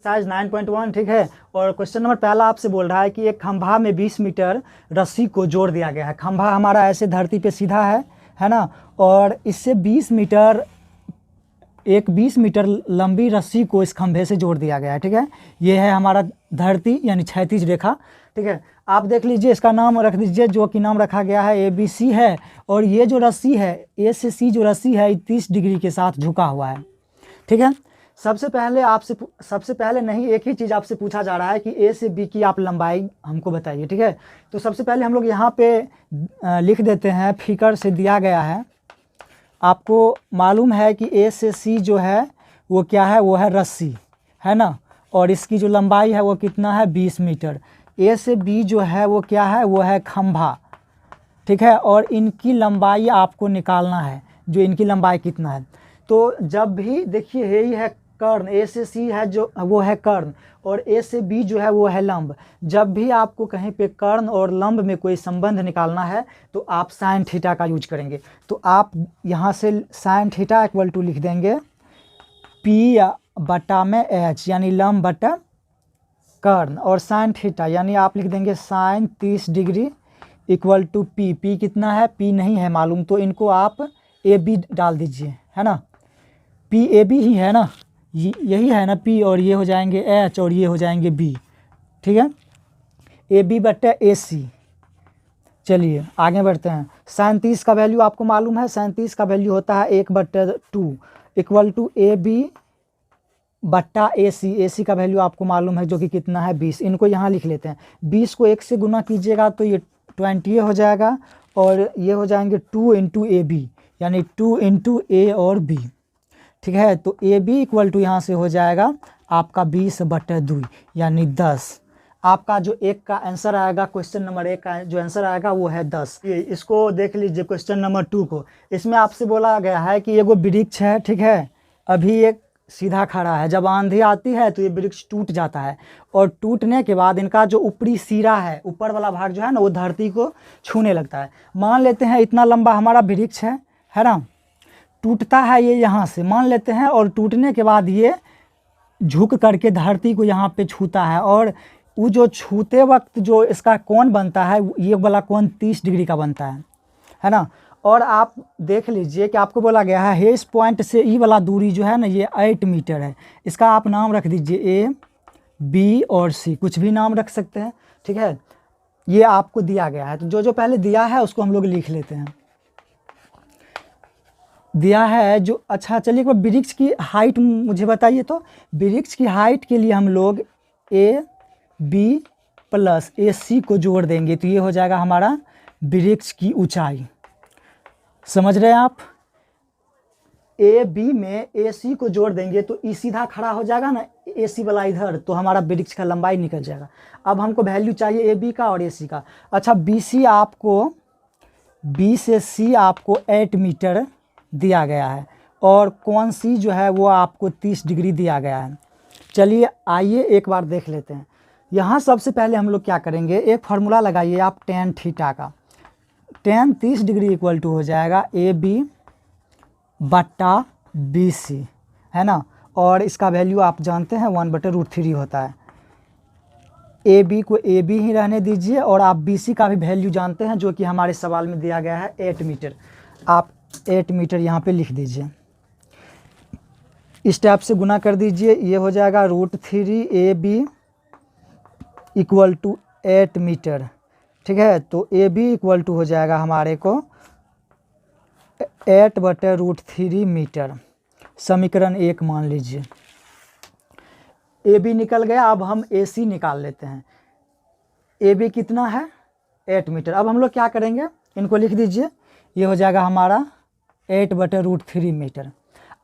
Exercise 9.1, ठीक है। और क्वेश्चन नंबर पहला आपसे बोल रहा है कि एक खंभा में 20 मीटर रस्सी को जोड़ दिया गया है। खंभा हमारा ऐसे धरती पे सीधा है ना, और इससे 20 मीटर लंबी रस्सी को इस खंभे से जोड़ दिया गया है, ठीक है। ये है हमारा धरती यानी क्षैतिज रेखा, ठीक है। आप देख लीजिए, इसका नाम रख दीजिए, जो कि नाम रखा गया है ABC है। और ये जो रस्सी है, A से C जो रस्सी है 30 डिग्री के साथ झुका हुआ है, ठीक है। सबसे पहले नहीं, एक ही चीज़ आपसे पूछा जा रहा है कि A से B की आप लंबाई हमको बताइए, ठीक है। तो सबसे पहले हम लोग यहाँ पे लिख देते हैं, फिगर से दिया गया है। आपको मालूम है कि A से C जो है वो क्या है, वो है रस्सी, है ना। और इसकी जो लंबाई है वो कितना है, 20 मीटर। A से B जो है वो क्या है, वो है खंभा, ठीक है। और इनकी लंबाई आपको निकालना है, जो इनकी लंबाई कितना है। तो जब भी देखिए, यही है कर्ण, A से C है जो वो है कर्ण, और A से B जो है वो है लंब। जब भी आपको कहीं पे कर्ण और लंब में कोई संबंध निकालना है तो आप साइन थीटा का यूज करेंगे। तो आप यहाँ से साइन थीटा इक्वल टू लिख देंगे P बटा में H, यानी लंब बटा कर्ण, और साइन थीटा यानी आप लिख देंगे sine 30 degree equal to P कितना है, P नहीं है मालूम, तो इनको आप AB डाल दीजिए, है ना। PAB ही है ना, यही है ना P, और ये हो जाएंगे H और ये हो जाएंगे B, ठीक है। AB बटा AC। चलिए आगे बढ़ते हैं। साइन 30 का वैल्यू आपको मालूम है, साइन 30 का वैल्यू होता है 1/2 इक्वल टू AB बट्टा AC का वैल्यू आपको मालूम है, जो कि कितना है 20। इनको यहाँ लिख लेते हैं। 20 को 1 से गुना कीजिएगा तो ये 20 हो जाएगा, और ये हो जाएंगे 2 इंटू AB, यानी 2 इंटू A और B, ठीक है। तो AB इक्वल टू यहाँ से हो जाएगा आपका 20/2 यानी 10। आपका जो एक का आंसर आएगा, क्वेश्चन नंबर 1 का जो आंसर आएगा वो है 10। इसको देख लीजिए क्वेश्चन नंबर 2 को। इसमें आपसे बोला गया है कि एगो वृक्ष है, ठीक है। अभी एक सीधा खड़ा है, जब आंधी आती है तो ये वृक्ष टूट जाता है, और टूटने के बाद इनका जो ऊपरी सिरा है, ऊपर वाला भाग जो है ना, वो धरती को छूने लगता है। मान लेते हैं इतना लंबा हमारा वृक्ष है ना, टूटता है ये यहाँ से, मान लेते हैं, और टूटने के बाद ये झुक करके धरती को यहाँ पे छूता है, और वो जो छूते वक्त जो इसका कोण बनता है, ये वाला कोण 30 डिग्री का बनता है ना। और आप देख लीजिए कि आपको बोला गया है इस पॉइंट से ई वाला दूरी जो है ना, ये 8 मीटर है। इसका आप नाम रख दीजिए A, B और C, कुछ भी नाम रख सकते हैं, ठीक है। ये आपको दिया गया है, तो जो पहले दिया है उसको हम लोग लिख लेते हैं। दिया है जो, अच्छा चलिए एक बार वृक्ष की हाइट मुझे बताइए। तो वृक्ष की हाइट के लिए हम लोग AB प्लस AC को जोड़ देंगे, तो ये हो जाएगा हमारा वृक्ष की ऊंचाई। समझ रहे हैं आप। AB में AC को जोड़ देंगे तो E सीधा खड़ा हो जाएगा ना, AC वाला इधर, तो हमारा वृक्ष का लंबाई निकल जाएगा। अब हमको वैल्यू चाहिए AB का और AC का। अच्छा B से C आपको 8 मीटर दिया गया है, और कोण C जो है वो आपको 30 डिग्री दिया गया है। चलिए आइए एक बार देख लेते हैं। यहाँ सबसे पहले हम लोग क्या करेंगे, एक फार्मूला लगाइए आप tan थीटा का। tan 30 डिग्री इक्वल टू हो जाएगा AB बट्टा BC, है ना। और इसका वैल्यू आप जानते हैं 1/√3 होता है। AB को AB ही रहने दीजिए, और आप BC का भी वैल्यू जानते हैं, जो कि हमारे सवाल में दिया गया है 8 मीटर। आप 8 मीटर यहाँ पे लिख दीजिए, इस टाइप से गुना कर दीजिए, ये हो जाएगा √3 AB इक्वल टू 8 मीटर, ठीक है। तो AB इक्वल टू हो जाएगा हमारे को 8/√3 मीटर। समीकरण 1 मान लीजिए। AB निकल गया, अब हम AC निकाल लेते हैं। AB कितना है, 8 मीटर। अब हम लोग क्या करेंगे, इनको लिख दीजिए, ये हो जाएगा हमारा 8/√3 मीटर।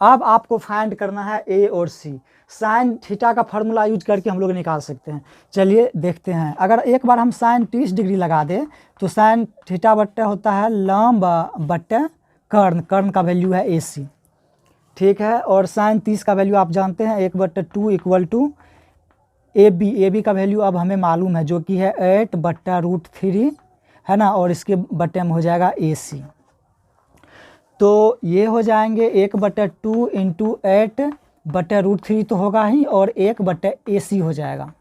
अब आपको फाइंड करना है A और C। साइन थीटा का फार्मूला यूज करके हम लोग निकाल सकते हैं। चलिए देखते हैं। अगर एक बार हम साइन 30 डिग्री लगा दें तो साइन थीटा बट्टा होता है लंब बट्टा कर्ण, कर्ण का वैल्यू है AC, ठीक है। और साइन 30 का वैल्यू आप जानते हैं 1/2 इक्वल टू AB का वैल्यू अब हमें मालूम है, जो कि है 8/√3, है ना। और इसके बट्टे में हो जाएगा AC, तो ये हो जाएंगे 1/2 इंटू 8 बटे रूट थ्री तो होगा ही, और 1/AC हो जाएगा।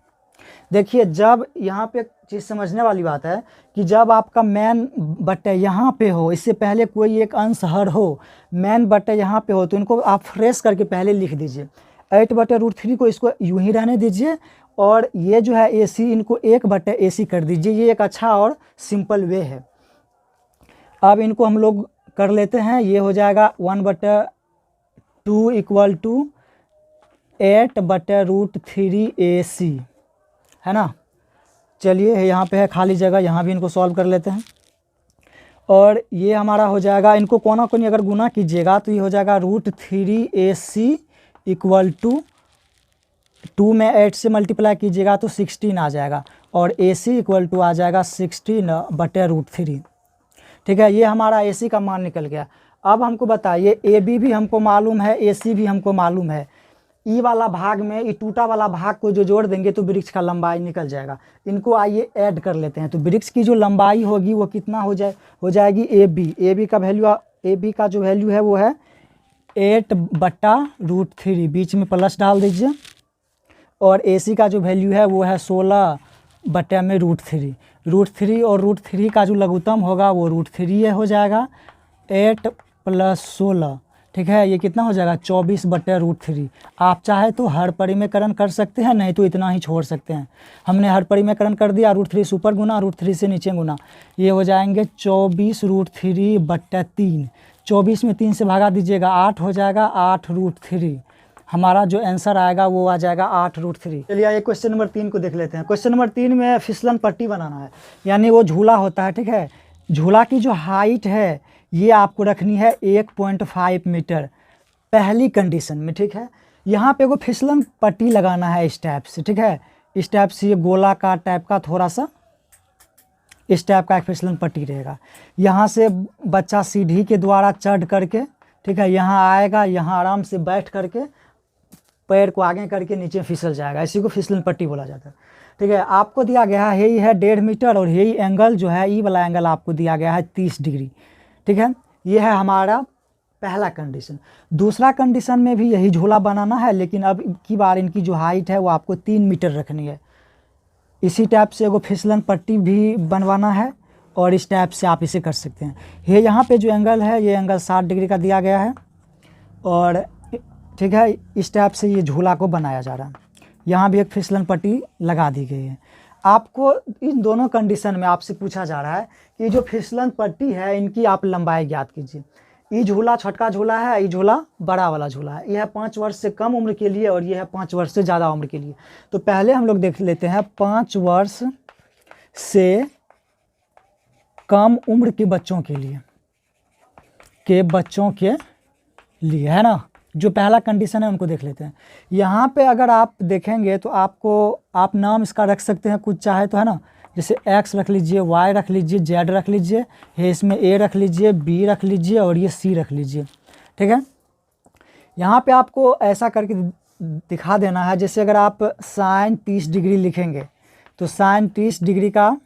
देखिए जब यहाँ पे चीज़ समझने वाली बात है कि जब आपका मैन बटे यहाँ पे हो, इससे पहले कोई एक अंश हर हो, मैन बटे यहाँ पे हो, तो इनको आप फ्रेश करके पहले लिख दीजिए। 8/√3 को इसको यूं ही रहने दीजिए, और ये जो है AC इनको 1/AC कर दीजिए। ये एक अच्छा और सिंपल वे है। अब इनको हम लोग कर लेते हैं। ये हो जाएगा 1/2 इक्वल टू 8/√3AC, है ना। चलिए यहाँ पे है खाली जगह, यहाँ भी इनको सॉल्व कर लेते हैं। और ये हमारा हो जाएगा, इनको कोना कोनी अगर गुना कीजिएगा तो ये हो जाएगा √3AC इक्वल टू 2 में 8 से मल्टीप्लाई कीजिएगा तो 16 आ जाएगा, और AC इक्वल टू आ जाएगा 16/√3। ठीक है, ये हमारा AC का मान निकल गया। अब हमको बताइए AB भी हमको मालूम है, AC भी हमको मालूम है। ई वाला भाग में ई टूटा वाला भाग को जो जोड़ देंगे तो वृक्ष का लंबाई निकल जाएगा। इनको आइए ऐड कर लेते हैं। तो वृक्ष की जो लंबाई होगी वो कितना हो जाएगी AB का वैल्यू, AB का जो वैल्यू है वो है 8/√3, बीच में प्लस डाल दीजिए। और AC का जो वैल्यू है वो है 16/√3। √3 और √3 का जो लघुत्तम होगा वो √3 हो जाएगा। 8 + 16, ठीक है, ये कितना हो जाएगा 24/√3। आप चाहे तो हर परिमेयकरण कर सकते हैं, नहीं तो इतना ही छोड़ सकते हैं। हमने हर परिमेयकरण कर दिया, √3 से ऊपर गुना, √3 से नीचे गुना। ये हो जाएंगे 24√3/3। 24 में 3 से भागा दीजिएगा, 8 हो जाएगा, 8√3। हमारा जो आंसर आएगा वो आ जाएगा 8√3। चलिए आइए क्वेश्चन नंबर 3 को देख लेते हैं। क्वेश्चन नंबर 3 में फिसलन पट्टी बनाना है, यानी वो झूला होता है। ठीक है, झूला की जो हाइट है ये आपको रखनी है 1.5 मीटर पहली कंडीशन में। ठीक है, यहाँ पे वो फिसलन पट्टी लगाना है इस टाइप से। ठीक है, इस टाइप से ये गोलाकार टाइप का थोड़ा सा इस टाइप का एक फिसलन पट्टी रहेगा। यहाँ से बच्चा सीढ़ी के द्वारा चढ़ करके, ठीक है, यहाँ आएगा, यहाँ आराम से बैठ करके पैर को आगे करके नीचे फिसल जाएगा। इसी को फिसलन पट्टी बोला जाता है। ठीक है, आपको दिया गया है यही है 1.5 मीटर, और यही एंगल जो है ई वाला एंगल आपको दिया गया है 30 डिग्री। ठीक है, ये है हमारा पहला कंडीशन। दूसरा कंडीशन में भी यही झूला बनाना है, लेकिन अब की बार इनकी जो हाइट है वो आपको 3 मीटर रखनी है। इसी टाइप से एगो फिसलन पट्टी भी बनवाना है, और इस टाइप से आप इसे कर सकते हैं। ये यहाँ पे जो एंगल है ये एंगल 60 डिग्री का दिया गया है, और ठीक है, इस टाइप से ये झूला को बनाया जा रहा है। यहाँ भी एक फिसलन पट्टी लगा दी गई है। आपको इन दोनों कंडीशन में आपसे पूछा जा रहा है कि जो फिसलन पट्टी है इनकी आप लंबाई ज्ञात कीजिए। ये झूला छोटका झूला है, ये झूला बड़ा वाला झूला है। यह है 5 वर्ष से कम उम्र के लिए, और यह है 5 वर्ष से ज़्यादा उम्र के लिए। तो पहले हम लोग देख लेते हैं 5 वर्ष से कम उम्र के बच्चों के लिए, है ना। जो पहला कंडीशन है उनको देख लेते हैं। यहाँ पे अगर आप देखेंगे तो आप नाम इसका रख सकते हैं कुछ चाहे तो, है ना। जैसे X रख लीजिए, Y रख लीजिए, Z रख लीजिए, ये इसमें A रख लीजिए, B रख लीजिए, और ये C रख लीजिए। ठीक है, यहाँ पे आपको ऐसा करके दिखा देना है। जैसे अगर आप sin 30 डिग्री लिखेंगे तो sin 30 डिग्री का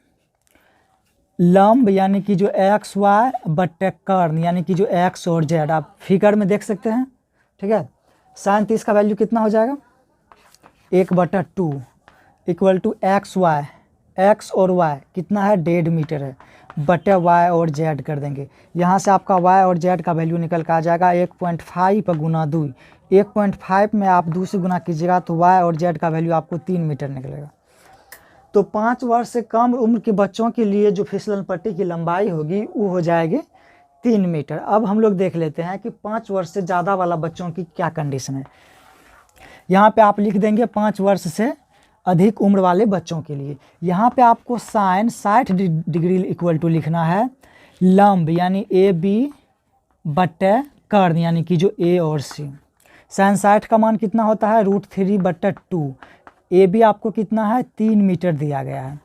लंब यानी कि जो XY बटे कर्ण यानी कि जो X और Z आप फिगर में देख सकते हैं। ठीक है, sin 30 का वैल्यू कितना हो जाएगा 1/2 इक्वल टू XY, X और Y कितना है 1.5 मीटर है, बटे Y और Z कर देंगे। यहाँ से आपका Y और Z का वैल्यू निकल कर आ जाएगा 1.5 गुना 2। 1.5 में आप 2 से गुना कीजिएगा तो Y और Z का वैल्यू आपको 3 मीटर निकलेगा। तो 5 वर्ष से कम उम्र के बच्चों के लिए जो फिसलन पट्टी की लंबाई होगी वो हो जाएगी 3 मीटर। अब हम लोग देख लेते हैं कि 5 वर्ष से ज़्यादा वाला बच्चों की क्या कंडीशन है। यहाँ पे आप लिख देंगे 5 वर्ष से अधिक उम्र वाले बच्चों के लिए। यहाँ पे आपको साइन 60 डिग्री इक्वल टू लिखना है लंब यानी AB बटे कर्ण यानी कि जो A और C। साइन 60 का मान कितना होता है √3/2। AB आपको कितना है 3 मीटर दिया गया है।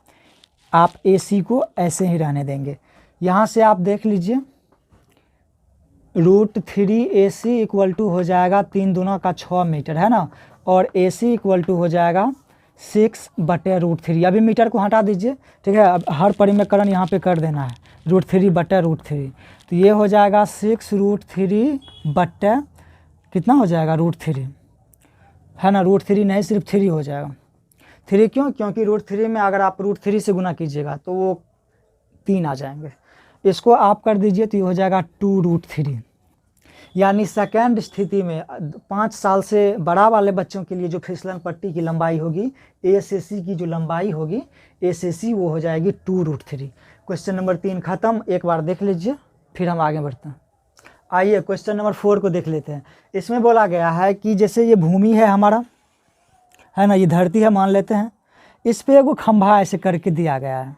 आप AC को ऐसे ही रहने देंगे। यहाँ से आप देख लीजिए √3AC इक्वल टू हो जाएगा 3 दूना का 6 मीटर, है ना। और AC इक्वल टू हो जाएगा 6/√3। अभी मीटर को हटा दीजिए, ठीक है। अब हर परिमेयकरण यहाँ पे कर देना है √3/√3। तो ये हो जाएगा 6√3 बटे कितना हो जाएगा √3। है ना, √3 नहीं सिर्फ 3 हो जाएगा। 3 क्यों? क्योंकि √3 में अगर आप √3 से गुना कीजिएगा तो वो 3 आ जाएंगे। इसको आप कर दीजिए तो ये हो जाएगा 2√3। यानी सेकेंड स्थिति में 5 साल से बड़ा वाले बच्चों के लिए जो फिसलन पट्टी की लंबाई होगी, ए से सी की जो लंबाई होगी, ए से सी, वो हो जाएगी 2√3। क्वेश्चन नंबर 3 ख़त्म। एक बार देख लीजिए फिर हम आगे बढ़ते हैं। आइए क्वेश्चन नंबर 4 को देख लेते हैं। इसमें बोला गया है कि जैसे ये भूमि है हमारा, है ना, ये धरती है मान लेते हैं, इस पे एगो खंभा ऐसे करके दिया गया है,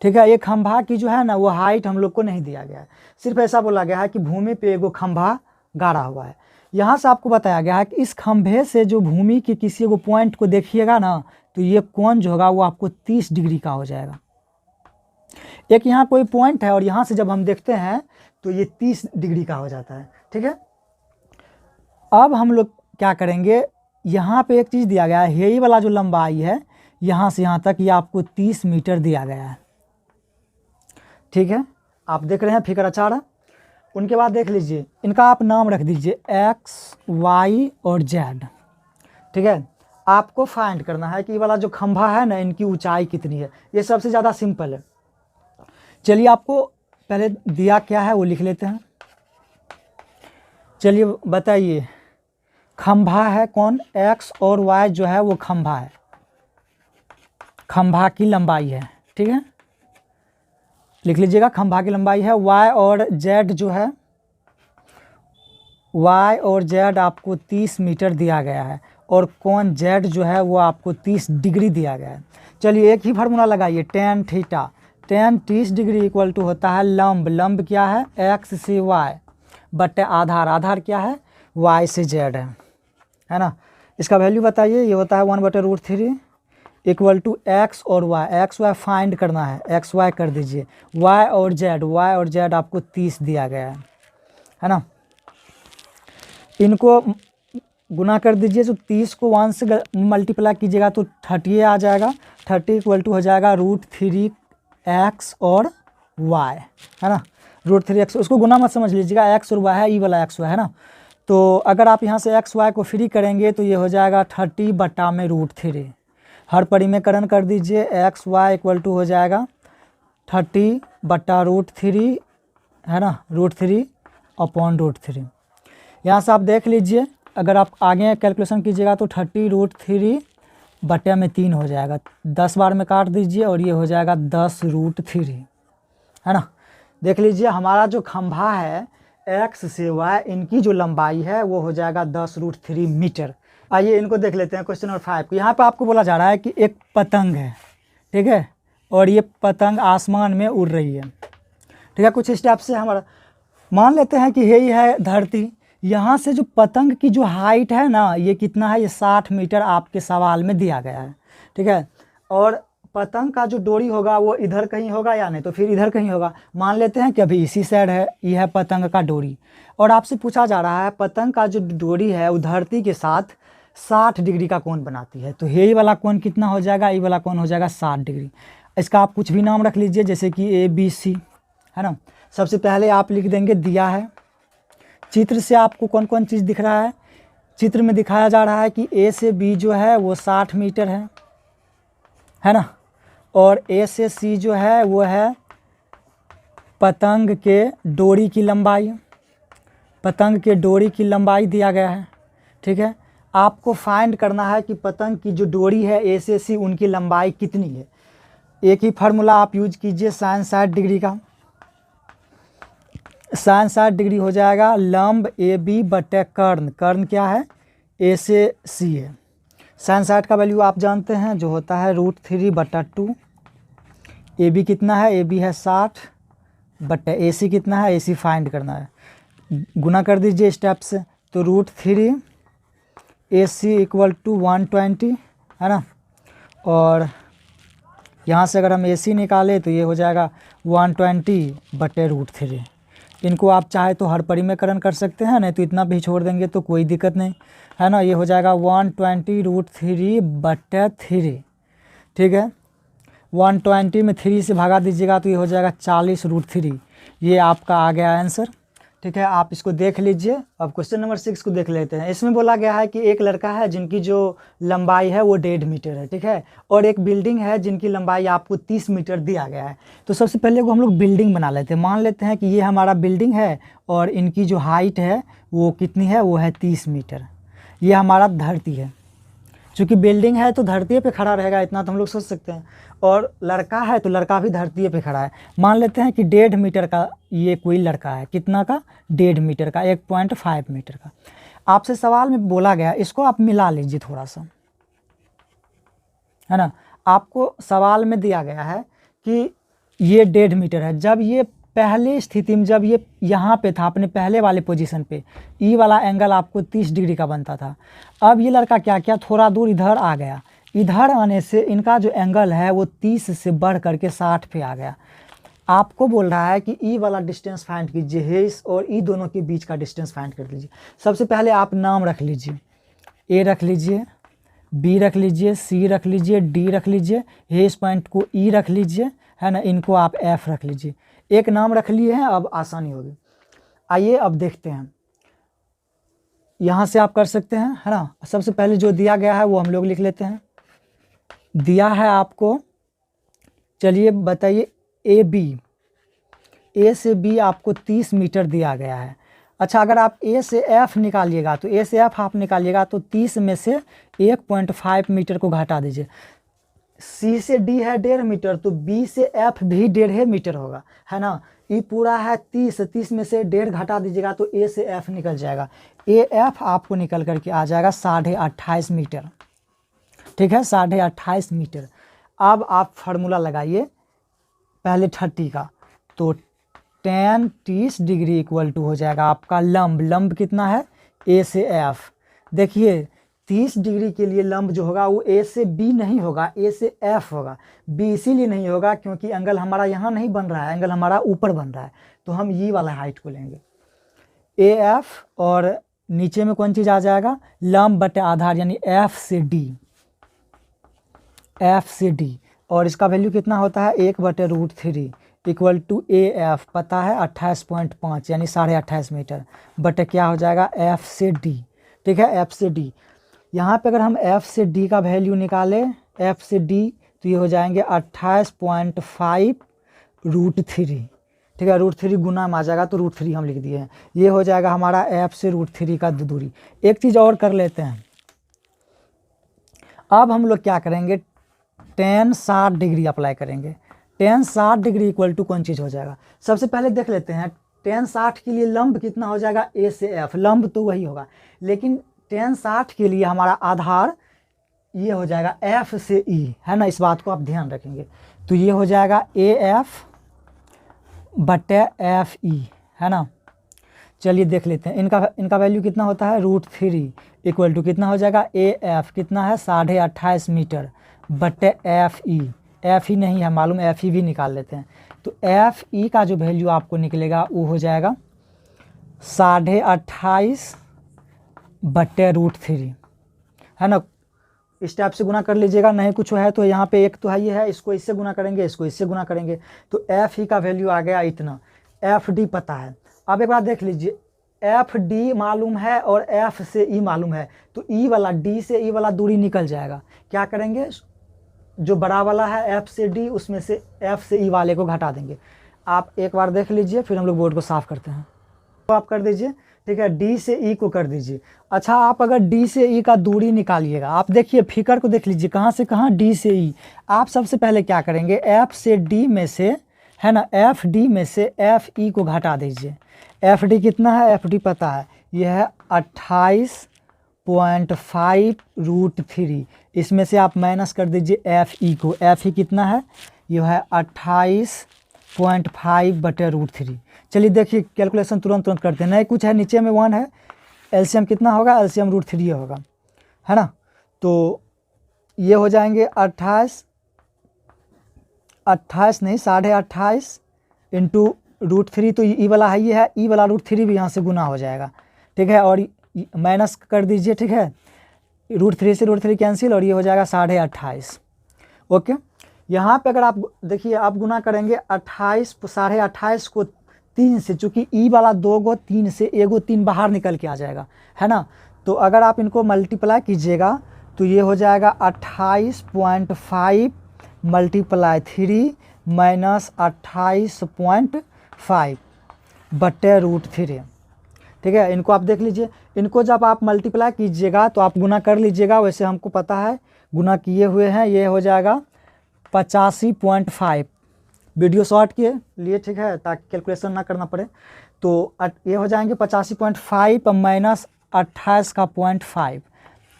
ठीक है। ये खंभा की जो है ना वो हाइट हम लोग को नहीं दिया गया है, सिर्फ ऐसा बोला गया है कि भूमि पे एगो खंभा गाड़ा हुआ है। यहाँ से आपको बताया गया है कि इस खंभे से जो भूमि के किसी एगो पॉइंट को देखिएगा ना, तो ये कोण जो होगा वो आपको 30 डिग्री का हो जाएगा। एक यहाँ कोई पॉइंट है और यहाँ से जब हम देखते हैं तो ये 30 डिग्री का हो जाता है, ठीक है। अब हम लोग क्या करेंगे, यहाँ पे एक चीज़ दिया गया है, यही वाला जो लंबाई है यहाँ से यहाँ तक, ये आपको 30 मीटर दिया गया है, ठीक है। आप देख रहे हैं, फिगर अच्छा रहा। उनके बाद देख लीजिए, इनका आप नाम रख दीजिए X, Y और Z, ठीक है। आपको फाइंड करना है कि ये वाला जो खंभा है ना, इनकी ऊंचाई कितनी है। ये सबसे ज़्यादा सिंपल है। चलिए आपको पहले दिया क्या है वो लिख लेते हैं। चलिए बताइए, खंभा है कौन, X और Y जो है वो खंभा है, खंभा की लंबाई है, ठीक है। लिख लीजिएगा, खंभा की लंबाई है। Y और Z जो है, Y और Z आपको 30 मीटर दिया गया है और कोण Z जो है वो आपको 30 डिग्री दिया गया है। चलिए एक ही फार्मूला लगाइए, tan theta, tan 30 degree equal to होता है लंब, लंब क्या है X से Y बटे आधार, आधार क्या है Y से Z है ना। इसका वैल्यू बताइए, ये होता है 1/√3 इक्वल टू X और Y, X Y फाइंड करना है, X Y कर दीजिए, Y और Z आपको 30 दिया गया है ना। इनको गुना कर दीजिए, तो 30 को 1 से मल्टीप्लाई कीजिएगा तो 30 आ जाएगा। 30 इक्वल टू हो जाएगा √3x और y, है ना, √3x। उसको गुना मत समझ लीजिएगा, x और y है, ई वाला x y है ना। तो अगर आप यहाँ से x y को फ्री करेंगे तो ये हो जाएगा 30 बटा में √3। हर परिमेयकरण कर दीजिए, x y इक्वल टू हो जाएगा 30 बटा √3, है ना, √3 अपॉन √3। यहाँ से आप देख लीजिए, अगर आप आगे कैलकुलेशन कीजिएगा तो 30 √3 बटे में 3 हो जाएगा, 10 बार में काट दीजिए और ये हो जाएगा 10 √3, है ना। देख लीजिए हमारा जो खंभा है X से Y, इनकी जो लंबाई है वो हो जाएगा 10 √3 मीटर। आइए इनको देख लेते हैं क्वेश्चन नंबर 5 को। यहाँ पे आपको बोला जा रहा है कि एक पतंग है, ठीक है, और ये पतंग आसमान में उड़ रही है, ठीक है। कुछ स्टेप से हमारा मान लेते हैं कि यही है धरती। यहाँ से जो पतंग की जो हाइट है ना, ये कितना है, ये 60 मीटर आपके सवाल में दिया गया है, ठीक है। और पतंग का जो डोरी होगा वो इधर कहीं होगा या नहीं तो फिर इधर कहीं होगा। मान लेते हैं कि अभी इसी साइड है, ये है पतंग का डोरी, और आपसे पूछा जा रहा है पतंग का जो डोरी है वो धरती के साथ 60 डिग्री का कोण बनाती है। तो ये वाला कोण कितना हो जाएगा, ये वाला कोण हो जाएगा 60 डिग्री। इसका आप कुछ भी नाम रख लीजिए, जैसे कि ABC, है ना। सबसे पहले आप लिख देंगे दिया है। चित्र से आपको कौन कौन चीज़ दिख रहा है, चित्र में दिखाया जा रहा है कि A से B जो है वो 60 मीटर है ना, और A से C जो है वो है पतंग के डोरी की लंबाई, पतंग के डोरी की लंबाई दिया गया है, ठीक है। आपको फाइंड करना है कि पतंग की जो डोरी है A से C, उनकी लंबाई कितनी है। एक ही फार्मूला आप यूज कीजिए sin 60 डिग्री का, sin 60 डिग्री हो जाएगा लंब AB बटे कर्ण, कर्ण क्या है A से C है। sin 60 का वैल्यू आप जानते हैं जो होता है √3/2। AB कितना है, AB है 60 बटे AC कितना है, AC फाइंड करना है, गुना कर दीजिए स्टेप से, तो √3 AC इक्वल टू 120, है ना। और यहाँ से अगर हम AC निकालें तो ये हो जाएगा 120 बटे √3। इनको आप चाहे तो हर परिमेयकरण कर सकते हैं, नहीं तो इतना भी छोड़ देंगे तो कोई दिक्कत नहीं, है ना। ये हो जाएगा 120 √3 बटे 3, ठीक है। 120 में 3 से भागा दीजिएगा तो ये हो जाएगा 40 √3। ये आपका आ गया आंसर, ठीक है, आप इसको देख लीजिए। अब क्वेश्चन नंबर 6 को देख लेते हैं। इसमें बोला गया है कि एक लड़का है जिनकी जो लंबाई है वो 1.5 मीटर है, ठीक है, और एक बिल्डिंग है जिनकी लंबाई आपको 30 मीटर दिया गया है। तो सबसे पहले वो हम लोग बिल्डिंग बना लेते हैं। मान लेते हैं कि ये हमारा बिल्डिंग है और इनकी जो हाइट है वो कितनी है, वो है 30 मीटर। ये हमारा धरती है, चूँकि बिल्डिंग है तो धरती पे खड़ा रहेगा, इतना तो हम लोग सोच सकते हैं। और लड़का है तो लड़का भी धरती पे खड़ा है। मान लेते हैं कि 1.5 मीटर का ये कोई लड़का है, कितना का, 1.5 मीटर का, 1.5 मीटर का। आपसे सवाल में बोला गया, इसको आप मिला लीजिए थोड़ा सा, है ना। आपको सवाल में दिया गया है कि ये 1.5 मीटर है। जब ये पहले स्थिति में, जब ये यहाँ पे था अपने पहले वाले पोजीशन पे, ई वाला एंगल आपको 30 डिग्री का बनता था। अब ये लड़का क्या किया, थोड़ा दूर इधर आ गया। इधर आने से इनका जो एंगल है वो 30 से बढ़ करके 60 पे आ गया। आपको बोल रहा है कि ई वाला डिस्टेंस फाइंड कीजिए, इस और ई दोनों के बीच का डिस्टेंस फाइंड कर लीजिए। सबसे पहले आप नाम रख लीजिए, ए रख लीजिए, बी रख लीजिए, सी रख लीजिए, डी रख लीजिए, इस पॉइंट को ई रख लीजिए, है ना, इनको आप एफ रख लीजिए। एक नाम रख लिए हैं, अब आसानी होगी। आइए अब देखते हैं, यहाँ से आप कर सकते हैं, है ना। सबसे पहले जो दिया गया है वो हम लोग लिख लेते हैं। दिया है आपको, चलिए बताइए, ए बी, ए से बी आपको 30 मीटर दिया गया है। अच्छा, अगर आप ए से एफ निकालिएगा, तो ए से एफ आप निकालिएगा तो 30 में से 1.5 मीटर को घटा दीजिए। सी से डी है 1.5 मीटर, तो बी से एफ भी 1.5 मीटर होगा, है ना। ये पूरा है 30 में से 1.5 घटा दीजिएगा तो ए से एफ निकल जाएगा। ए एफ आपको निकल करके आ जाएगा 28.5 मीटर, ठीक है, 28.5 मीटर। अब आप फार्मूला लगाइए पहले 30 का, तो tan 30 डिग्री इक्वल टू हो जाएगा आपका लंब। लंब कितना है, ए से एफ। देखिए 30 डिग्री के लिए लंब जो होगा वो ए से बी नहीं होगा, ए से एफ होगा। बी इसीलिए नहीं होगा क्योंकि एंगल हमारा यहाँ नहीं बन रहा है, एंगल हमारा ऊपर बन रहा है, तो हम ये वाला हाइट को लेंगे ए एफ, और नीचे में कौन चीज़ आ जाएगा, लंब बटे आधार, यानी एफ से डी, एफ से डी। और इसका वैल्यू कितना होता है, 1/√3 इक्वल टू ए एफ, पता है 28.5 यानी 28.5 मीटर, बटे क्या हो जाएगा, एफ से डी, ठीक है, एफ से डी। यहाँ पे अगर हम एफ से डी का वैल्यू निकालें, एफ से डी, तो ये हो जाएंगे 28.5√3, ठीक है, √3 गुना में आ जाएगा तो √3 हम लिख दिए हैं। ये हो जाएगा हमारा एफ से √3 का दूरी। एक चीज़ और कर लेते हैं, अब हम लोग क्या करेंगे, tan 60 डिग्री अप्लाई करेंगे। tan 60 डिग्री इक्वल टू कौन चीज़ हो जाएगा, सबसे पहले देख लेते हैं। tan 60 के लिए लंब कितना हो जाएगा, ए से एफ, लंब तो वही होगा, लेकिन tan 60 के लिए हमारा आधार ये हो जाएगा एफ से ई, है ना, इस बात को आप ध्यान रखेंगे। तो ये हो जाएगा ए एफ बटे एफ ई, है ना। चलिए देख लेते हैं, इनका वैल्यू कितना होता है, √3 इक्वल टू कितना हो जाएगा, ए एफ कितना है, 28.5 मीटर बटे एफ ई। एफ ई नहीं है मालूम, एफ ई भी निकाल लेते हैं। तो एफ ई का जो वैल्यू आपको निकलेगा वो हो जाएगा 28.5 बटे √3, है ना। इस टाइप से गुना कर लीजिएगा, नहीं कुछ है तो यहाँ पे एक तो है, ये है, इसको इससे गुना करेंगे, इसको इससे गुना करेंगे, तो एफ ई का वैल्यू आ गया इतना। एफ डी पता है। अब एक बार देख लीजिए, एफ डी मालूम है और एफ से ई मालूम है, तो ई वाला, डी से ई वाला दूरी निकल जाएगा। क्या करेंगे, जो बड़ा वाला है एफ से डी, उसमें से एफ से ई वाले को घटा देंगे। आप एक बार देख लीजिए, फिर हम लोग बोर्ड को साफ करते हैं। तो आप कर दीजिए, ठीक है, डी से ई को कर दीजिए। अच्छा, आप अगर डी से ई का दूरी निकालिएगा, आप देखिए फिगर को देख लीजिए, कहाँ से कहाँ, डी से ई। आप सबसे पहले क्या करेंगे, एफ से डी में से, है ना, एफ डी में से एफ ई को घटा दीजिए। एफ डी कितना है, एफ डी पता है, यह है 28.5√3। इसमें से आप माइनस कर दीजिए एफ ई को। एफ ई कितना है, यह है 28.5 बटे √3। चलिए देखिए कैलकुलेशन तुरंत करते हैं, नहीं कुछ है, नीचे में 1 है, एलसीएम कितना होगा, एलसीएम √3 होगा, है ना। तो ये हो जाएंगे 28 नहीं 28.5 इंटू √3, तो ई वाला है, ये है, ई वाला √3 भी यहाँ से गुना हो जाएगा, ठीक है, और माइनस कर दीजिए, ठीक है, √3 से √3 कैंसिल, और ये हो जाएगा 28.5। ओके, यहाँ पे अगर आप देखिए, आप गुना करेंगे 28 28.5 को 3 से, चूँकि ई वाला 2 गो 3 से, एगो 3 बाहर निकल के आ जाएगा, है ना। तो अगर आप इनको मल्टीप्लाई कीजिएगा तो ये हो जाएगा 28.5 मल्टीप्लाई 3 माइनस 28.5 बटे √3। ठीक है, इनको आप देख लीजिए, इनको जब आप मल्टीप्लाई कीजिएगा तो आप गुना कर लीजिएगा, वैसे हमको पता है गुना किए हुए हैं। ये हो जाएगा 85.5, वीडियो शॉर्ट के लिए, ठीक है, ताकि कैलकुलेशन ना करना पड़े। तो ये हो जाएंगे 85.5 माइनस 28.5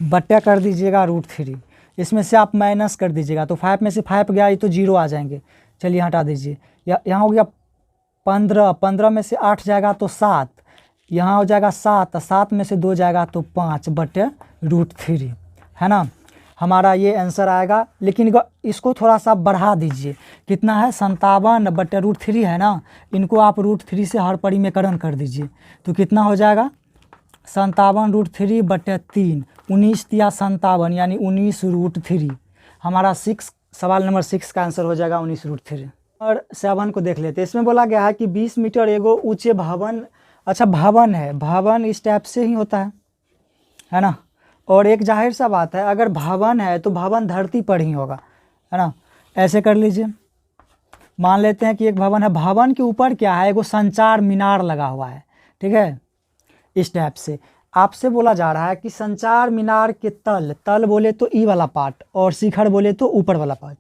बट्टा कर दीजिएगा √3। इसमें से आप माइनस कर दीजिएगा तो 5 में से 5 गया, ये तो 0 आ जाएंगे। चलिए हटा दीजिए, यहाँ हो गया 15, 15 में से 8 जाएगा तो 7, यहाँ हो जाएगा 7, 7 में से 2 जाएगा तो 5 बटे √3, है ना। हमारा ये आंसर आएगा। लेकिन इसको थोड़ा सा बढ़ा दीजिए, कितना है 57 बटे √3 है ना, इनको आप √3 से हर परिमेकरण कर दीजिए तो कितना हो जाएगा 57 √3 बटे 3, 19 या 57 यानी 19 √3। हमारा सवाल नंबर 6 का आंसर हो जाएगा 19 √3। और 7 को देख लेते हैं। इसमें बोला गया है कि 20 मीटर एगो ऊंचे भवन, अच्छा भवन है, भवन इस टाइप से ही होता है ना। और एक जाहिर सा बात है, अगर भवन है तो भवन धरती पर ही होगा, है ना। ऐसे कर लीजिए, मान लेते हैं कि एक भवन है, भवन के ऊपर क्या है, एगो संचार मीनार लगा हुआ है, ठीक है। इस टाइप से आपसे बोला जा रहा है कि संचार मीनार के तल बोले तो ई वाला पार्ट और शिखर बोले तो ऊपर वाला पार्ट,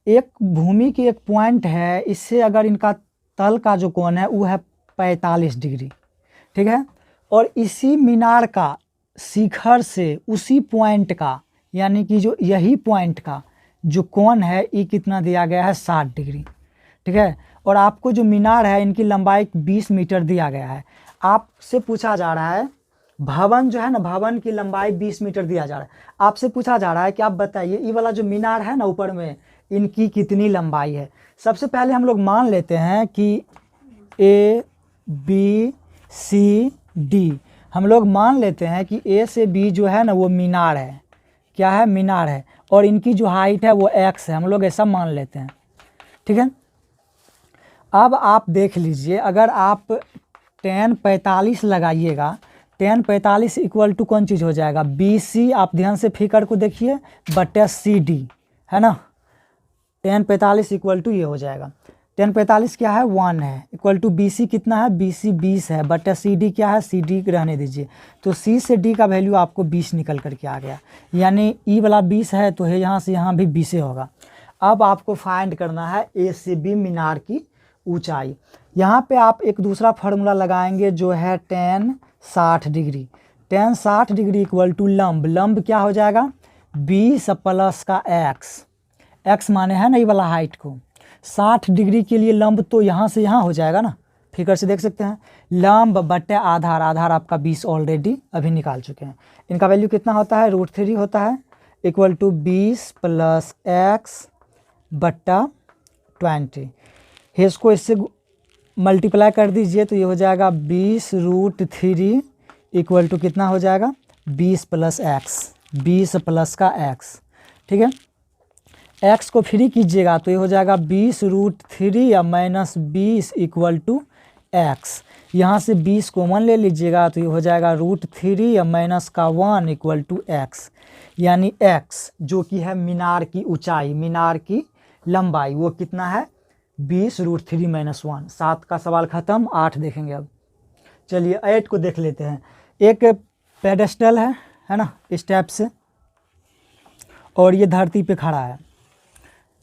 एक भूमि की एक पॉइंट है, इससे अगर इनका तल का जो कोण है वो है 45 डिग्री, ठीक है। और इसी मीनार का शिखर से उसी पॉइंट का, यानी कि जो यही पॉइंट का जो कोण है ये कितना दिया गया है 60 डिग्री, ठीक है। और आपको जो मीनार है इनकी लंबाई 20 मीटर दिया गया है। आपसे पूछा जा रहा है, भवन जो है ना, भवन की लंबाई 20 मीटर दिया जा रहा है, आपसे पूछा जा रहा है कि आप बताइए ये वाला जो मीनार है ना ऊपर में, इनकी कितनी लंबाई है। सबसे पहले हम लोग मान लेते हैं कि ABCD, हम लोग मान लेते हैं कि A से B जो है ना वो मीनार है, क्या है, मीनार है, और इनकी जो हाइट है वो x है, हम लोग ऐसा मान लेते हैं, ठीक है। अब आप देख लीजिए, अगर आप tan 45 लगाइएगा, tan 45 इक्वल टू कौन चीज़ हो जाएगा, BC, आप ध्यान से फिगर को देखिए, बटे CD, है ना। tan 45 इक्वल टू ये हो जाएगा, tan 45 क्या है 1 है, इक्वल टू BC कितना है, BC 20 है, बटे CD क्या है, CD रहने दीजिए। तो C से D का वैल्यू आपको 20 निकल करके आ गया, यानी E वाला 20 है तो यहाँ से यहाँ भी 20 होगा। अब आपको फाइंड करना है A से B मीनार की ऊंचाई। यहाँ पे आप एक दूसरा फार्मूला लगाएंगे जो है tan 60 degree. tan 60 degree equal to लंब, लंब क्या हो जाएगा 20 प्लस का x माने है ना ये वाला हाइट को। 60 डिग्री के लिए लंब तो यहाँ से यहाँ हो जाएगा ना, फिगर से देख सकते हैं, लंब बटे आधार, आधार आपका 20 ऑलरेडी अभी निकाल चुके हैं। इनका वैल्यू कितना होता है √3 होता है, इक्वल टू 20 प्लस x बट्टा 20। इसको इससे मल्टीप्लाई कर दीजिए तो ये हो जाएगा 20 √3 इक्वल टू कितना हो जाएगा 20 प्लस x, 20 प्लस का x, ठीक है। x को फ्री कीजिएगा तो ये हो जाएगा 20 √3 या माइनस 20 इक्वल टू x। यहाँ से 20 कॉमन ले लीजिएगा तो ये हो जाएगा √3 या माइनस का 1 इक्वल टू x, यानी x जो कि है मीनार की ऊंचाई, मीनार की लंबाई, वो कितना है 20 √3 माइनस 1। 7 का सवाल ख़त्म, 8 देखेंगे अब। चलिए 8 को देख लेते हैं। एक पेडेस्टल है ना इस टाइप से, और ये धरती पे खड़ा है,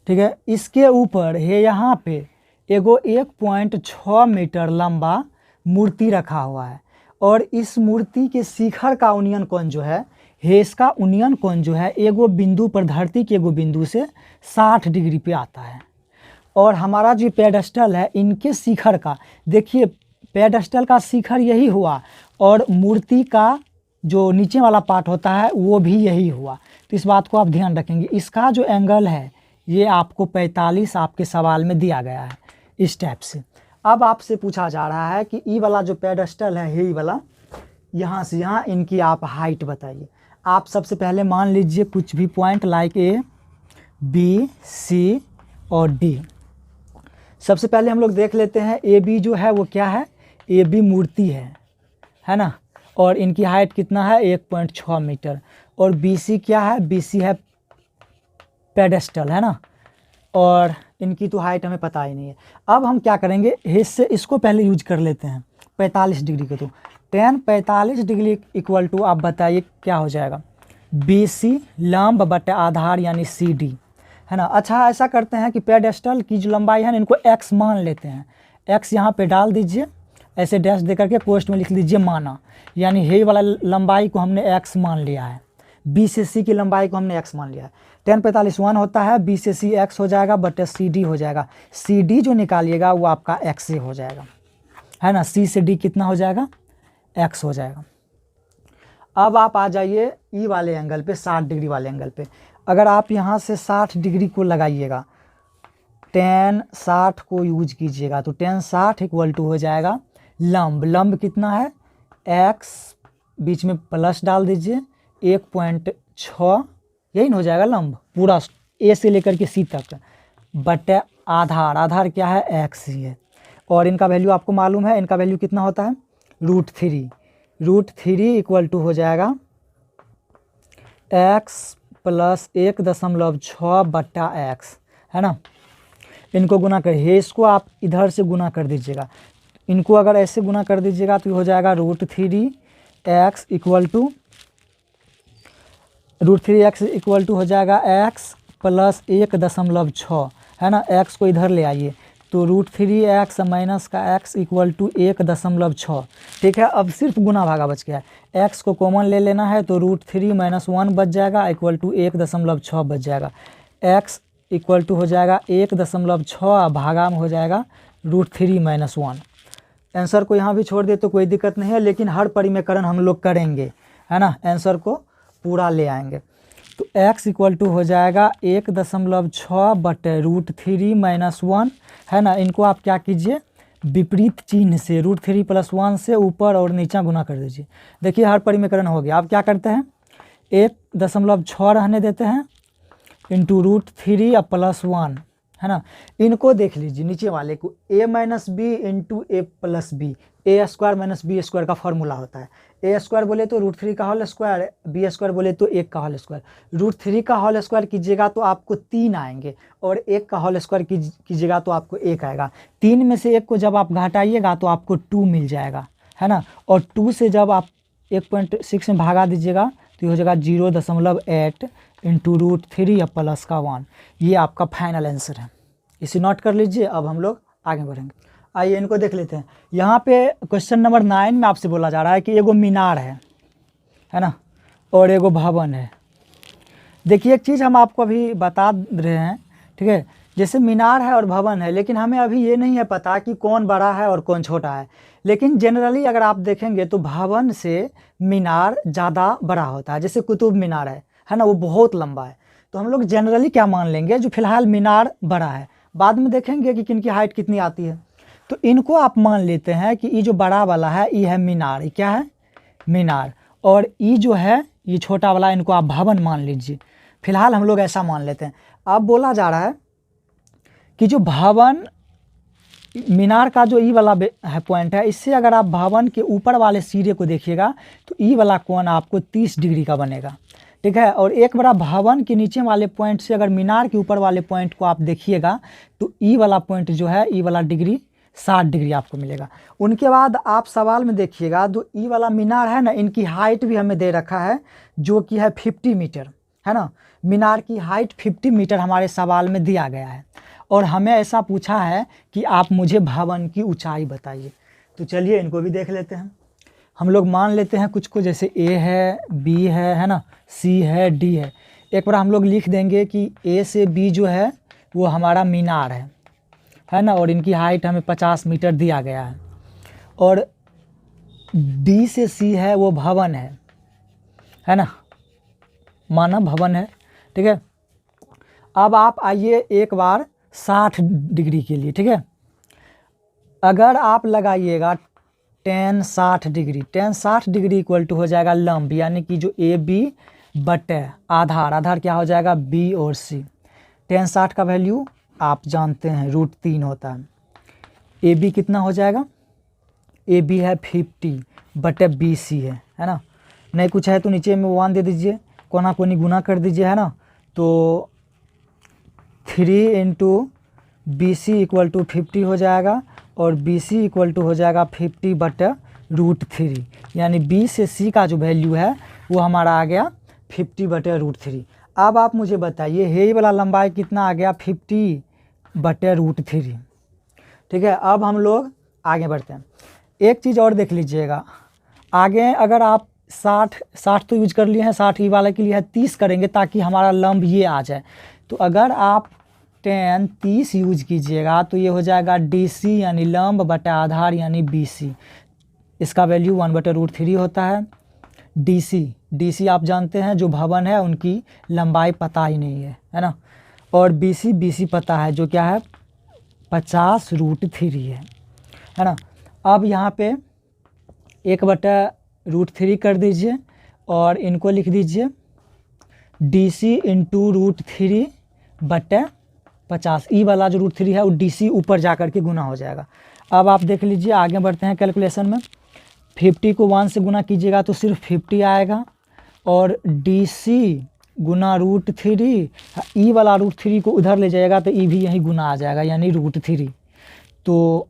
ठीक है। इसके ऊपर है यहाँ पे एगो 1.6 मीटर लंबा मूर्ति रखा हुआ है, और इस मूर्ति के शिखर का उन्नयन कोण जो है, इसका उन्नयन कोण जो है एगो बिंदु पर, धरती के एगो बिंदु से 60 डिग्री पे आता है। और हमारा जो पेडेस्टल है इनके शिखर का, देखिए पेडेस्टल का शिखर यही हुआ और मूर्ति का जो नीचे वाला पार्ट होता है वो भी यही हुआ, तो इस बात को आप ध्यान रखेंगे। इसका जो एंगल है ये आपको 45 आपके सवाल में दिया गया है इस टाइप से। अब आपसे पूछा जा रहा है कि ई वाला जो पेडेस्टल है, ये वाला, यहाँ से यहाँ इनकी आप हाइट बताइए। आप सबसे पहले मान लीजिए कुछ भी point like A, B, C और D। सबसे पहले हम लोग देख लेते हैं ए बी जो है वो क्या है, ए बी मूर्ति है ना, और इनकी हाइट कितना है 1.6 मीटर। और बी सी क्या है, बी सी है पेडेस्टल, है ना, और इनकी तो हाइट हमें पता ही नहीं है। अब हम क्या करेंगे, इससे इसको पहले यूज कर लेते हैं 45 डिग्री को। तो tan 45 डिग्री इक्वल टू आप बताइए क्या हो जाएगा, बी सी लंब बटे आधार यानी सी डी, है ना। अच्छा ऐसा करते हैं कि पेडेस्टल की जो लंबाई है ना, इनको x मान लेते हैं। x यहाँ पे डाल दीजिए, ऐसे डैश दे करके पोस्ट में लिख लीजिए माना, यानी हे वाला लंबाई को हमने x मान लिया है, बी से सी की लंबाई को हमने x मान लिया है। tan 45 1 होता है, बी से सी x हो जाएगा बटे सी डी हो जाएगा। सी डी जो निकालिएगा वो आपका x से हो जाएगा, है ना। सी से डी कितना हो जाएगा, x हो जाएगा। अब आप आ जाइए ई वाले एंगल पे, 60 डिग्री वाले एंगल पे। अगर आप यहाँ से 60 डिग्री को लगाइएगा, tan 60 को यूज कीजिएगा, तो tan 60 इक्वल टू हो जाएगा लंब। लंब कितना है, x बीच में प्लस डाल दीजिए 1.6, यही न हो जाएगा लंब पूरा ए से लेकर के सी तक, बटे आधार। आधार क्या है, x ही है। और इनका वैल्यू आपको मालूम है, इनका वैल्यू कितना होता है, √3। √3 इक्वल टू हो जाएगा x प्लस 1.6 बट्टा x, है ना। इनको गुना करिए, इसको आप इधर से गुना कर दीजिएगा, इनको अगर ऐसे गुना कर दीजिएगा तो हो जाएगा √3x equal to √3x equal to हो जाएगा x प्लस 1.6, है ना। x को इधर ले आइए तो √3x माइनस का x इक्वल टू 1.6, ठीक है। अब सिर्फ गुना भागा बच गया है, x को कॉमन ले लेना है तो √3 - 1 बच जाएगा इक्वल टू 1.6 बच जाएगा। x इक्वल टू हो जाएगा 1.6 भागा में हो जाएगा √3 - 1। आंसर को यहाँ भी छोड़ दे तो कोई दिक्कत नहीं है, लेकिन हर परिमेयकरण हम लोग करेंगे, है ना, आंसर को पूरा ले आएंगे। तो x इक्वल टू हो जाएगा 1.6 बटे √3 - 1, है ना। इनको आप क्या कीजिए, विपरीत चिन्ह से √3 + 1 से ऊपर और नीचा गुना कर दीजिए। देखिए हर परिमेयकरण हो गया। आप क्या करते हैं, 1.6 रहने देते हैं इंटू √3 + 1, है ना। इनको देख लीजिए नीचे वाले को, a - b into a + b, a² - b² का फॉर्मूला होता है। a² बोले तो √3 का होल स्क्वायर, b² बोले तो 1 का होल स्क्वायर। √3 का होल स्क्वायर कीजिएगा तो आपको 3 आएंगे, और 1 का होल स्क्वायर कीजिएगा तो आपको 1 आएगा। 3 में से 1 को जब आप घटाइएगा तो आपको 2 मिल जाएगा, है ना। और 2 से जब आप 1.6 में भागा दीजिएगा तो ये हो जाएगा 0.8 इंटू √3 प्लस का 1। ये आपका फाइनल आंसर है, इसे नोट कर लीजिए। अब हम लोग आगे बढ़ेंगे, आइए इनको देख लेते हैं। यहाँ पे क्वेश्चन नंबर 9 में आपसे बोला जा रहा है कि एगो मीनार है ना, और एगो भवन है। देखिए एक चीज़ हम आपको अभी बता रहे हैं, ठीक है, जैसे मीनार है और भवन है, लेकिन हमें अभी ये नहीं है पता कि कौन बड़ा है और कौन छोटा है। लेकिन जनरली अगर आप देखेंगे तो भवन से मीनार ज़्यादा बड़ा होता है। जैसे कुतुब मीनार है ना, वो बहुत लंबा है, तो हम लोग जनरली क्या मान लेंगे, जो फिलहाल मीनार बड़ा है, बाद में देखेंगे कि किनकी हाइट कितनी आती है। तो इनको आप मान लेते हैं कि ये जो बड़ा वाला है ये है मीनार, ये क्या है, मीनार, और ये जो है ये छोटा वाला, इनको आप भवन मान लीजिए। फिलहाल हम लोग ऐसा मान लेते हैं। अब बोला जा रहा है कि जो भवन मीनार का जो ई वाला है पॉइंट है, इससे अगर आप भवन के ऊपर वाले सिरे को देखिएगा तो ई वाला कोण आपको 30 डिग्री का बनेगा, ठीक है। और एक बड़ा भवन के नीचे वाले पॉइंट से अगर मीनार के ऊपर वाले पॉइंट को आप देखिएगा तो ई वाला पॉइंट जो है, ई वाला डिग्री 60 डिग्री आपको मिलेगा। उनके बाद आप सवाल में देखिएगा, जो ई वाला मीनार है ना, इनकी हाइट भी हमें दे रखा है जो कि है 50 मीटर, है ना। मीनार की हाइट 50 मीटर हमारे सवाल में दिया गया है, और हमें ऐसा पूछा है कि आप मुझे भवन की ऊंचाई बताइए। तो चलिए इनको भी देख लेते हैं। हम लोग मान लेते हैं कुछ को, जैसे ए है, बी है ना, सी है, डी है। एक बार हम लोग लिख देंगे कि ए से बी जो है वो हमारा मीनार है ना, और इनकी हाइट हमें 50 मीटर दिया गया है। और डी से सी है वो भवन है ना, माना भवन है, ठीक है। अब आप आइए एक बार 60 डिग्री के लिए, ठीक है। अगर आप लगाइएगा tan 60 degree, tan 60 degree equal to हो जाएगा लंब, यानी कि जो ए बी बटे आधार, आधार क्या हो जाएगा, बी और सी। tan 60 का वैल्यू आप जानते हैं √3 होता है। ए बी कितना हो जाएगा, ए बी है 50/BC है ना। नहीं कुछ है तो नीचे में 1 दे दीजिए, कोना कोनी गुना कर दीजिए, है ना। तो 3 × BC = 50 हो जाएगा और BC = हो जाएगा 50/√3, यानी B से C का जो वैल्यू है वो हमारा आ गया 50/√3। अब आप मुझे बताइए ये वाला लंबाई कितना आ गया, 50/√3। ठीक है, अब हम लोग आगे बढ़ते हैं। एक चीज़ और देख लीजिएगा, आगे अगर आप 60 तो यूज कर लिए हैं, 60 वाले के लिए है 30 करेंगे ताकि हमारा लंब ये आ जाए। तो अगर आप 30 यूज कीजिएगा तो ये हो जाएगा DC यानी लंब बटा आधार यानी BC। इसका वैल्यू 1/√3 होता है। DC आप जानते हैं जो भवन है उनकी लंबाई पता ही नहीं है ना। और BC पता है जो क्या है 50√3 है ना। अब यहाँ पे 1/√3 कर दीजिए और इनको लिख दीजिए DC × √3/50। ई वाला जो √3 है वो DC ऊपर जा कर के गुना हो जाएगा। अब आप देख लीजिए, आगे बढ़ते हैं कैलकुलेशन में। 50 को 1 से गुना कीजिएगा तो सिर्फ 50 आएगा और DC गुना √3, ई वाला √3 को उधर ले जाएगा तो ई भी यहीं गुना आ जाएगा यानी √3। तो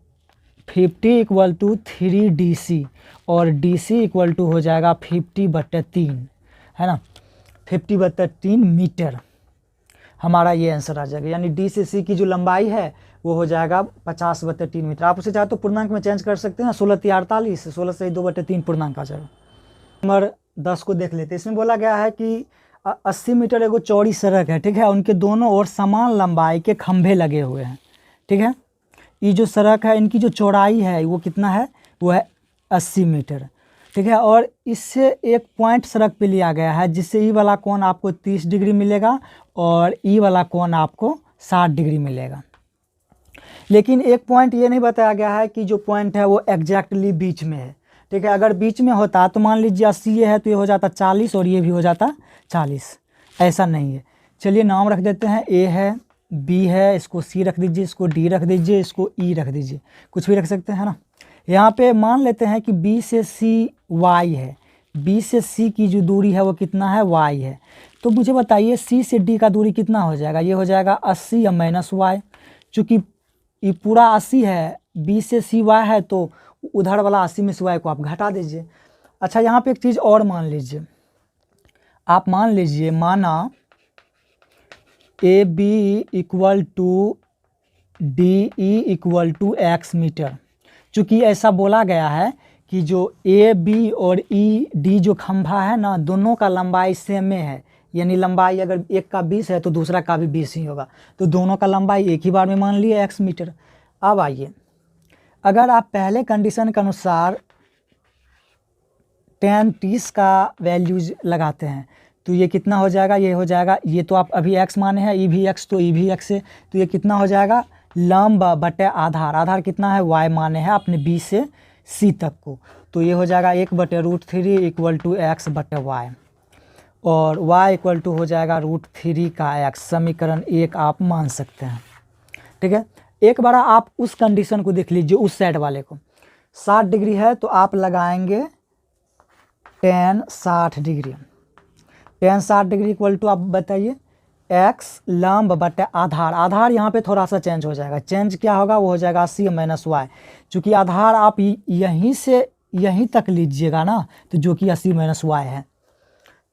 50 = 3DC और DC = हो जाएगा 50/3 है ना, 50/3 मीटर। हमारा ये आंसर आ जाएगा, यानी D से C की जो लंबाई है वो हो जाएगा 50/3 मीटर। आप उसे चाहे तो पूर्णांक में चेंज कर सकते हैं, 16 × 3 = 48, 16 से 2/3 पूर्णांक आ जाएगा। नंबर 10 को देख लेते हैं। इसमें बोला गया है कि 80 मीटर एगो चौड़ी सड़क है, ठीक है, उनके दोनों ओर समान लंबाई के खंभे लगे हुए हैं, ठीक है। ये जो सड़क है इनकी जो चौड़ाई है वो कितना है, वो है 80 मीटर, ठीक है। और इससे एक पॉइंट सड़क पे लिया गया है जिससे ई वाला कोण आपको 30 डिग्री मिलेगा और ई वाला कोण आपको 60 डिग्री मिलेगा। लेकिन एक पॉइंट ये नहीं बताया गया है कि जो पॉइंट है वो एग्जैक्टली बीच में है, ठीक है। अगर बीच में होता तो मान लीजिए 80 ये है तो ये हो जाता 40 और ये भी हो जाता 40, ऐसा नहीं है। चलिए नाम रख देते हैं, A है, B है, इसको C रख दीजिए, इसको D रख दीजिए, इसको E रख दीजिए, कुछ भी रख सकते हैं ना। यहाँ पे मान लेते हैं कि B से C Y है, B से C की जो दूरी है वो कितना है, Y है। तो मुझे बताइए C से D का दूरी कितना हो जाएगा, ये हो जाएगा 80 या -y। चूँकि ये पूरा 80 है, B से C Y है तो उधर वाला 80 में से y को आप घटा दीजिए। अच्छा यहाँ पे एक चीज़ और मान लीजिए, आप मान लीजिए माना AB = DE = x मीटर। चूँकि ऐसा बोला गया है कि जो AB और ED जो खंभा है ना, दोनों का लंबाई सेम में है, यानी लंबाई अगर एक का 20 है तो दूसरा का भी 20 ही होगा, तो दोनों का लंबाई एक ही बार में मान लिए x मीटर। अब आइए, अगर आप पहले कंडीशन के अनुसार tan 30 का वैल्यूज लगाते हैं तो ये कितना हो जाएगा, ये हो जाएगा, ये तो आप अभी x माने हैं, ई भी x तो ई भी x है, तो ये कितना हो जाएगा लंब बटे आधार। आधार कितना है, y माने हैं अपने B से C तक को, तो ये हो जाएगा 1/√3 = x/y और y = हो जाएगा √3 का x। समीकरण 1 आप मान सकते हैं, ठीक है। एक बार आप उस कंडीशन को देख लीजिए, उस साइड वाले को 60 डिग्री है तो आप लगाएंगे tan 60 डिग्री। tan 60 डिग्री = आप बताइए x लंब बटे आधार। आधार यहाँ पे थोड़ा सा चेंज हो जाएगा, चेंज क्या होगा, वो हो जाएगा 80 - y। चूँकि आधार आप यहीं से यहीं तक लीजिएगा ना, तो जो कि 80 - y है,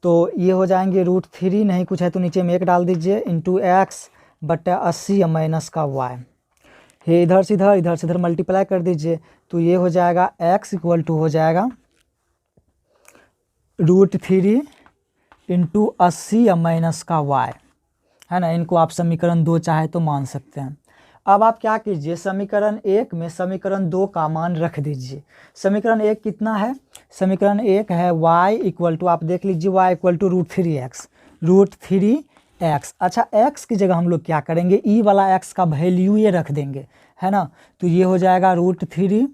तो ये हो जाएंगे √3, नहीं कुछ है तो नीचे में 1 डाल दीजिए, इंटू x बटे 80 माइनस का y। ये इधर से इधर मल्टीप्लाई कर दीजिए, तो ये हो जाएगा x = हो जाएगा √3 इंटू 80 माइनस का y, है ना। इनको आप समीकरण 2 चाहे तो मान सकते हैं। अब आप क्या कीजिए, समीकरण 1 में समीकरण 2 का मान रख दीजिए। समीकरण 1 कितना है, समीकरण 1 है y = आप देख लीजिए y = √3x। अच्छा x की जगह हम लोग क्या करेंगे, ई वाला x का वैल्यू ये रख देंगे, है ना। तो ये हो जाएगा √3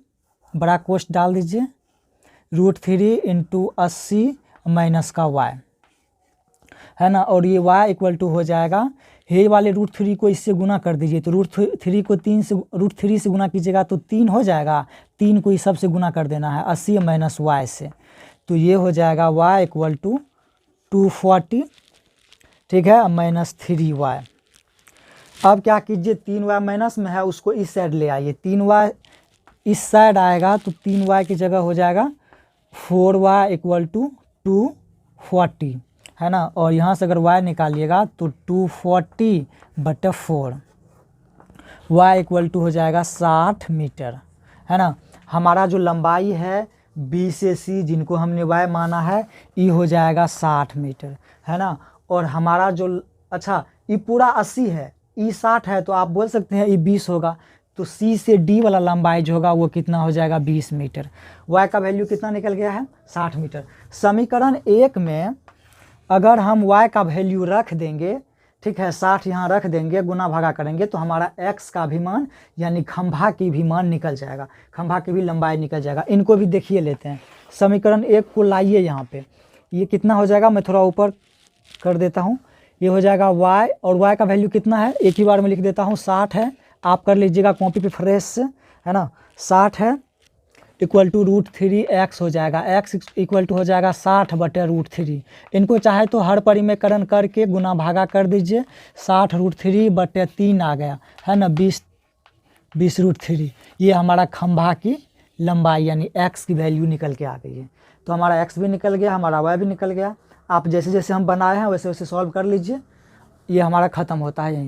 बड़ा कोष्ठ डाल दीजिए, √3 इंटू 80 माइनस का y, है ना। और ये y = हो जाएगा ये वाले √3 को इससे गुना कर दीजिए, तो √3 को √3 से गुना कीजिएगा तो 3 हो जाएगा। 3 को इस सब से गुना कर देना है 80 माइनस y से, तो ये हो जाएगा y = 240, ठीक है, माइनस 3y। अब क्या कीजिए, 3y माइनस में है उसको इस साइड ले आइए, 3y इस साइड आएगा तो 3y की जगह हो जाएगा 4y = 240, है ना। और यहाँ से अगर y निकालिएगा तो 240/4, y = हो जाएगा 60 मीटर, है ना। हमारा जो लंबाई है B से C जिनको हमने y माना है, ये हो जाएगा 60 मीटर, है ना। और हमारा जो, अच्छा ये पूरा 80 है, ये 60 है, तो आप बोल सकते हैं ये 20 होगा, तो C से D वाला लंबाई जो होगा वो कितना हो जाएगा 20 मीटर। y का वैल्यू कितना निकल गया है 60 मीटर। समीकरण 1 में अगर हम y का वैल्यू रख देंगे, ठीक है, 60 यहाँ रख देंगे, गुना भागा करेंगे तो हमारा x का भी मान यानी खंभा की भी मान निकल जाएगा, खंभा की भी लंबाई निकल जाएगा। इनको भी देखिए लेते हैं, समीकरण 1 को लाइए यहाँ पे, ये कितना हो जाएगा, मैं थोड़ा ऊपर कर देता हूँ, ये हो जाएगा y, और y का वैल्यू कितना है एक ही बार में लिख देता हूँ, 60 है, आप कर लीजिएगा कॉपी पे फ्रेश से, है ना। 60 है = √3x हो जाएगा, x = हो जाएगा 60/√3। इनको चाहे तो हर परिमेयकरण करके गुना भागा कर दीजिए, 60√3/3 आ गया, है ना, 20√3। ये हमारा खंभा की लंबाई यानी x की वैल्यू निकल के आ गई है। तो हमारा x भी निकल गया, हमारा y भी निकल गया। आप जैसे जैसे हम बनाए हैं वैसे वैसे सॉल्व कर लीजिए, ये हमारा ख़त्म होता है यहीं।